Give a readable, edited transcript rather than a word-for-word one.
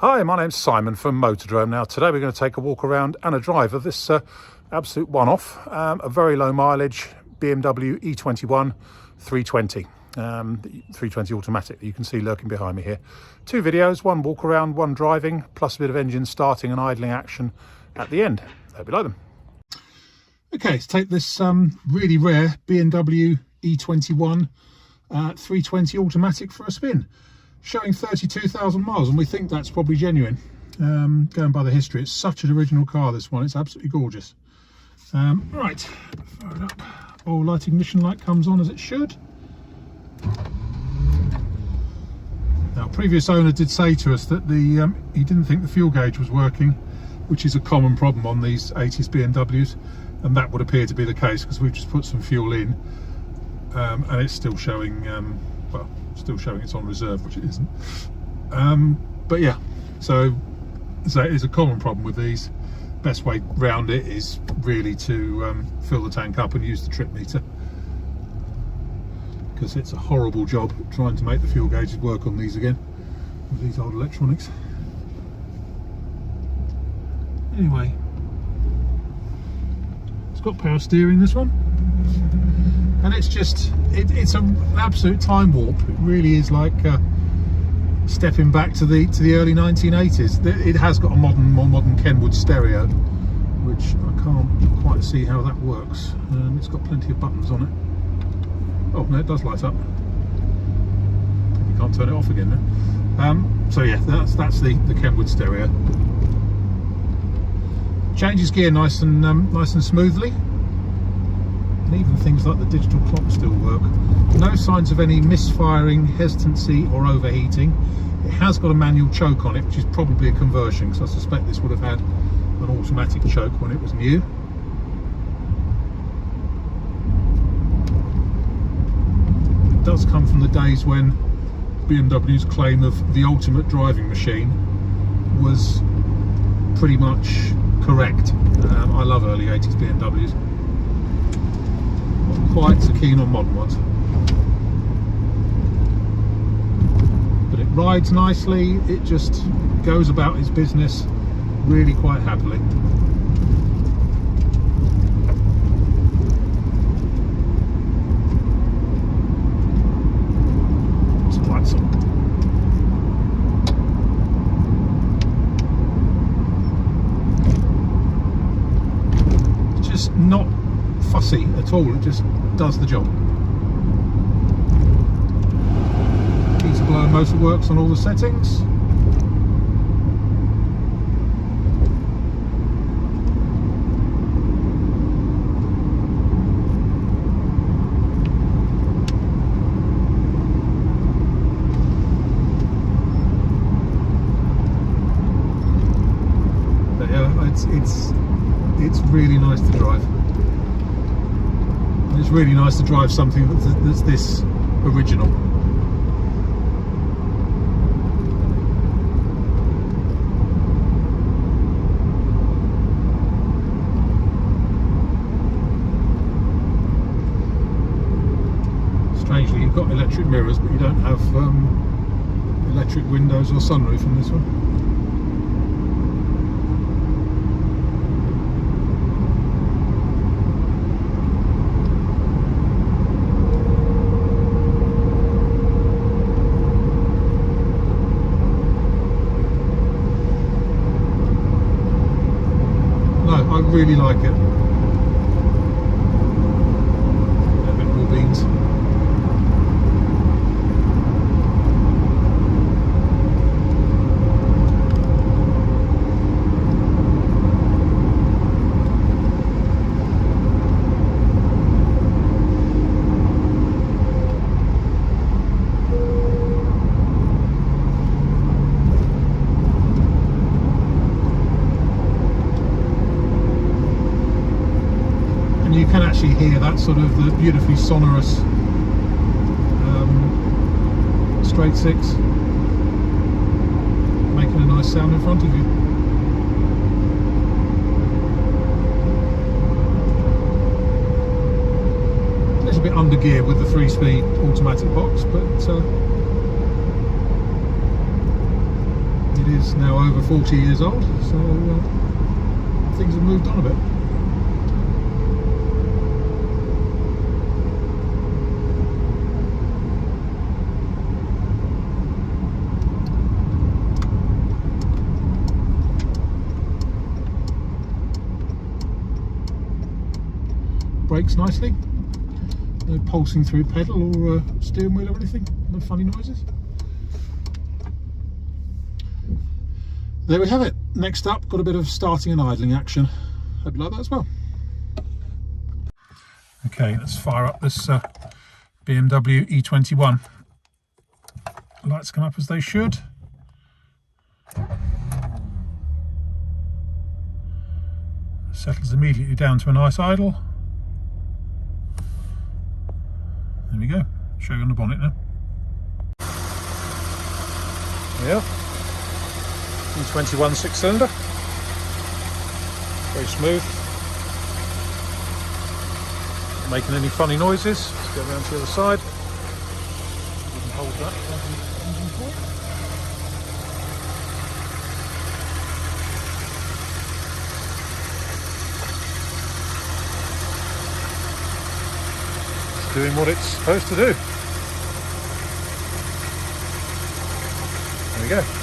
Hi, my name's Simon from Motordrome. Now today we're going to take a walk around and a drive of this absolute one-off, a very low mileage BMW E21 320. 320 automatic that you can see lurking behind me here. Two videos, one walk around, one driving, plus a bit of engine starting and idling action at the end. Hope you like them. Okay, let's take this really rare BMW E21 320 automatic for a spin. Showing 32,000 miles, and we think that's probably genuine. Going by the history, it's such an original car, this one. It's absolutely gorgeous. Right, fire it up. Oh, light ignition light comes on as it should. Now, previous owner did say to us that he didn't think the fuel gauge was working, which is a common problem on these 80s BMWs, and that would appear to be the case because we've just put some fuel in, and it's still showing, well, still showing it's on reserve, which it isn't. But yeah, so it is a common problem with these. Best way round it is really to fill the tank up and use the trip meter, because it's a horrible job trying to make the fuel gauges work on these again with these old electronics. Anyway, it's got power steering, this one, and it's just it's an absolute time warp. It really is like stepping back to the early 1980s. It has got a more modern Kenwood stereo, which I can't quite see how that works. It's got plenty of buttons on it. Oh no, it does light up. Probably can't turn it off again now. So yeah, that's the Kenwood stereo. Changes gear nice and smoothly. And even things like the digital clock still work. No signs of any misfiring, hesitancy or overheating. It has got a manual choke on it, which is probably a conversion, because I suspect this would have had an automatic choke when it was new. It does come from the days when BMW's claim of the ultimate driving machine was pretty much correct. I love early 80s BMWs. Quite so keen on modern ones, but it rides nicely. It just goes about its business really quite happily. Some lights on. It's just not fussy at all. It just does the job. Heater blower motor works on all the settings. But yeah, it's really nice to drive. It's really nice to drive something that's this original. Strangely, you've got electric mirrors, but you don't have electric windows or sunroof in this one. I really like it. A bit more beans. You can actually hear that sort of the beautifully sonorous straight six making a nice sound in front of you. A little bit under gear with the 3-speed automatic box, but It is now over 40 years old, so things have moved on a bit. Brakes nicely, no pulsing through pedal or steering wheel or anything, no funny noises. There we have it. Next up, got a bit of starting and idling action. Hope you like that as well. Okay, let's fire up this BMW E21. Lights come up as they should. Settles immediately down to a nice idle. There we go. Show you on the bonnet now. Yeah. E21 6-cylinder. Very smooth. Not making any funny noises. Let's go around to the other side. You can hold that. Doing what it's supposed to do. There we go.